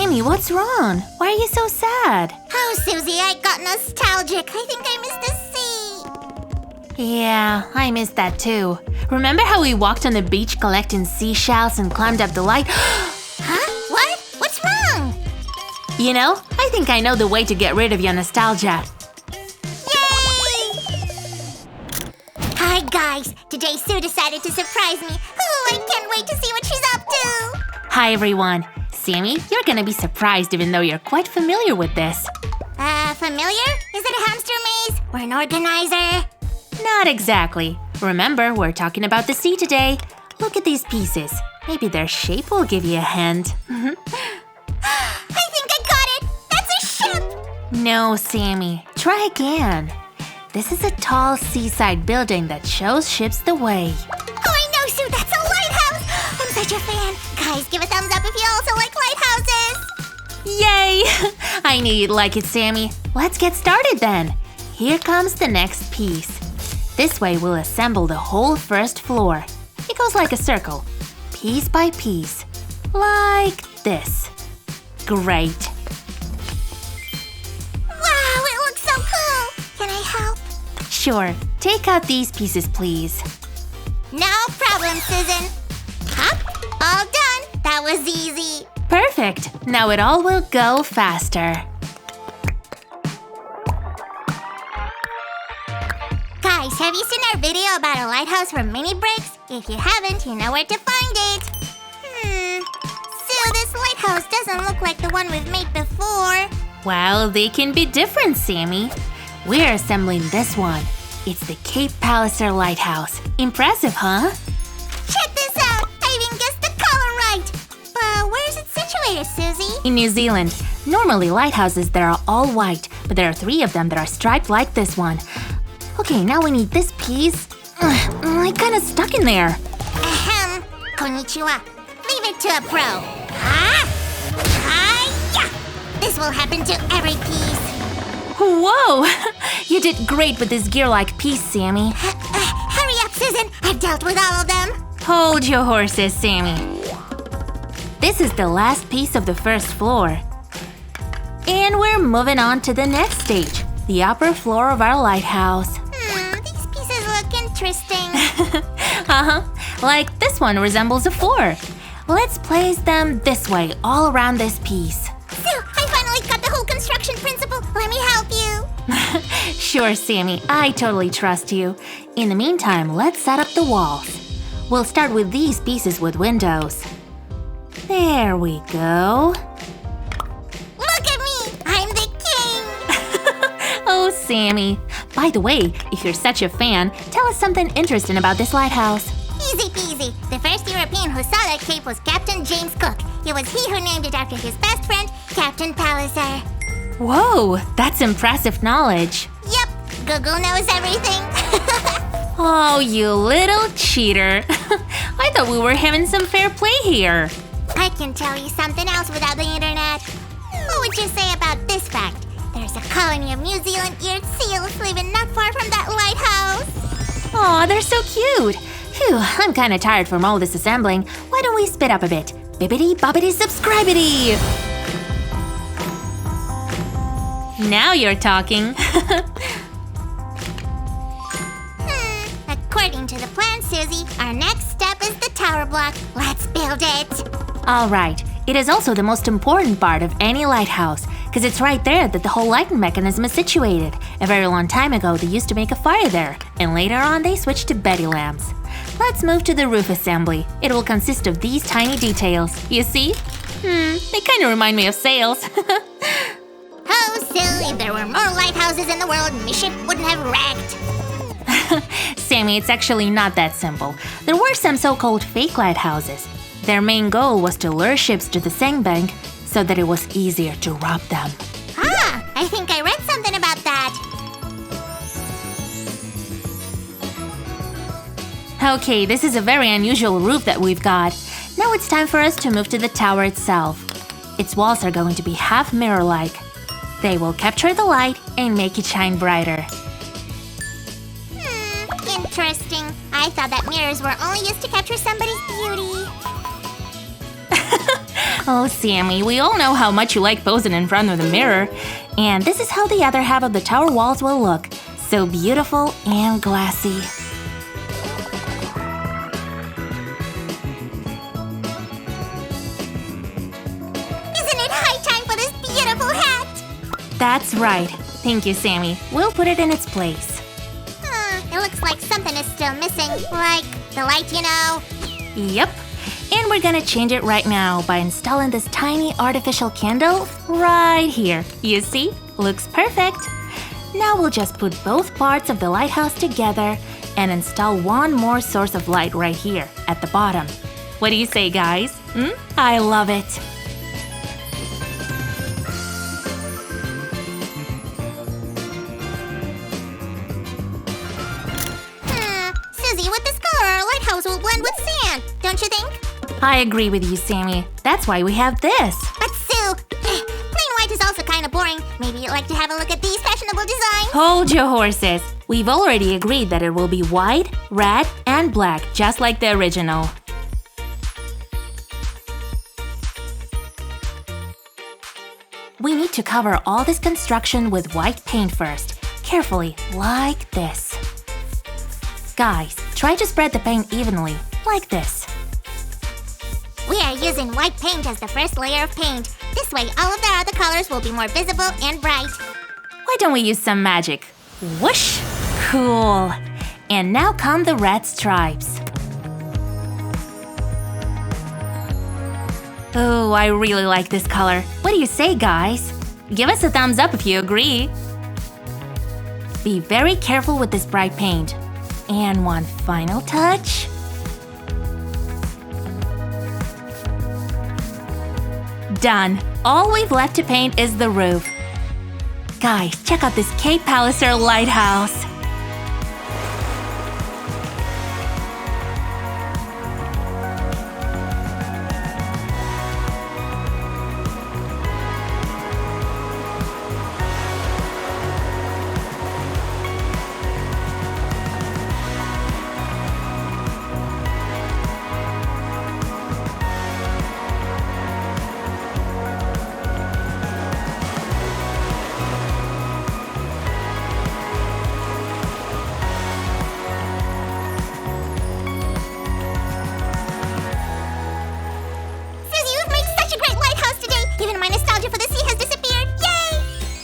Sammy, what's wrong? Why are you so sad? Oh, Susie, I got nostalgic. I think I missed the sea. Yeah, I missed that too. Remember how we walked on the beach collecting seashells and climbed up the light? Huh? What? What's wrong? You know, I think I know the way to get rid of your nostalgia. Yay! Hi, guys. Today Sue decided to surprise me. Oh, I can't wait to see what she's up to. Hi, everyone. Sammy, you're gonna be surprised even though you're quite familiar with this. Familiar? Is it a hamster maze? Or an organizer? Not exactly. Remember, we're talking about the sea today. Look at these pieces. Maybe their shape will give you a hint. I think I got it! That's a ship! No, Sammy. Try again. This is a tall seaside building that shows ships the way. Oh, I know, Sue! That's a lighthouse! I'm such a fan! Guys, give a thumbs up if you also like lighthouses! Yay! I knew you'd like it, Sammy. Let's get started then. Here comes the next piece. This way we'll assemble the whole first floor. It goes like a circle, piece by piece, like this. Great. Wow, it looks so cool! Can I help? Sure. Take out these pieces, please. No problem, Susan. Hop, all done. That was easy. Perfect. Now it all will go faster. Guys, have you seen our video about a lighthouse for mini breaks? If you haven't, you know where to find it. Sue, this lighthouse doesn't look like the one we've made before. Well, they can be different, Sammy. We're assembling this one. It's the Cape Palliser Lighthouse. Impressive, huh? Check this out! I even guessed the color right! But where is it situated, Susie? In New Zealand, normally lighthouses that are all white, but there are 3 of them that are striped like this one. Okay, now we need this piece. I kinda stuck in there. Ahem. Konnichiwa. Leave it to a pro. Ha! Hi-ya! This will happen to every piece. Whoa! You did great with this gear-like piece, Sammy. Hurry up, Susan. I've dealt with all of them. Hold your horses, Sammy. This is the last piece of the first floor. And we're moving on to the next stage, the upper floor of our lighthouse. These pieces look interesting. Like this one resembles a 4. Let's place them this way, all around this piece. Sue, I finally got the whole construction principle. Let me help you. Sure, Sammy, I totally trust you. In the meantime, let's set up the walls. We'll start with these pieces with windows. There we go. Look at me! I'm the king! Oh, Sammy. By the way, if you're such a fan, tell us something interesting about this lighthouse. Easy peasy. The first European who saw that cape was Captain James Cook. It was he who named it after his best friend, Captain Palliser. Whoa, that's impressive knowledge. Yep, Google knows everything. Oh, you little cheater. I thought we were having some fair play here. I can tell you something else without the internet. What would you say about this fact? There's a colony of New Zealand-eared seals living not far from that lighthouse. Aw, they're so cute. Phew, I'm kinda tired from all this assembling. Why don't we spit up a bit? Bibbidi-bobbidi-subscribity! Now you're talking. According to the plan, Susie, our next step is the tower block. Let's build it. All right. It is also the most important part of any lighthouse, because it's right there that the whole lighting mechanism is situated. A very long time ago, they used to make a fire there, and later on they switched to Betty lamps. Let's move to the roof assembly. It will consist of these tiny details. You see? They kind of remind me of sails. Oh, Sue, if there were more lighthouses in the world, my ship wouldn't have wrecked. Sammy, it's actually not that simple. There were some so-called fake lighthouses. Their main goal was to lure ships to the sandbank so that it was easier to rob them. Ah, I think I read something about that. Okay, this is a very unusual roof that we've got. Now it's time for us to move to the tower itself. Its walls are going to be half mirror-like. They will capture the light and make it shine brighter. Interesting. I thought that mirrors were only used to capture somebody's beauty. Oh, Sammy, we all know how much you like posing in front of the mirror. And this is how the other half of the tower walls will look. So beautiful and glassy. Isn't it high time for this beautiful hat? That's right. Thank you, Sammy. We'll put it in its place. It looks like something is still missing, like the light, you know. Yep. And we're gonna change it right now by installing this tiny artificial candle right here. You see? Looks perfect. Now we'll just put both parts of the lighthouse together and install one more source of light right here at the bottom. What do you say, guys? I love it. Susie, with this color, our lighthouse will blend with sand, don't you think? I agree with you, Sammy. That's why we have this. But Sue, plain white is also kind of boring. Maybe you'd like to have a look at these fashionable designs? Hold your horses. We've already agreed that it will be white, red, and black, just like the original. We need to cover all this construction with white paint first, carefully, like this. Guys, try to spread the paint evenly, like this. We are using white paint as the first layer of paint. This way, all of the other colors will be more visible and bright. Why don't we use some magic? Whoosh! Cool! And now come the red stripes. Oh, I really like this color. What do you say, guys? Give us a thumbs up if you agree. Be very careful with this bright paint. And one final touch. Done. All we've left to paint is the roof. Guys, check out this Cape Palliser lighthouse.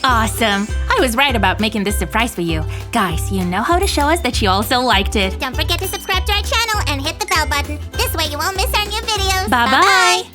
Awesome! I was right about making this surprise for you. Guys, you know how to show us that you also liked it. Don't forget to subscribe to our channel and hit the bell button. This way you won't miss our new videos. Bye-bye!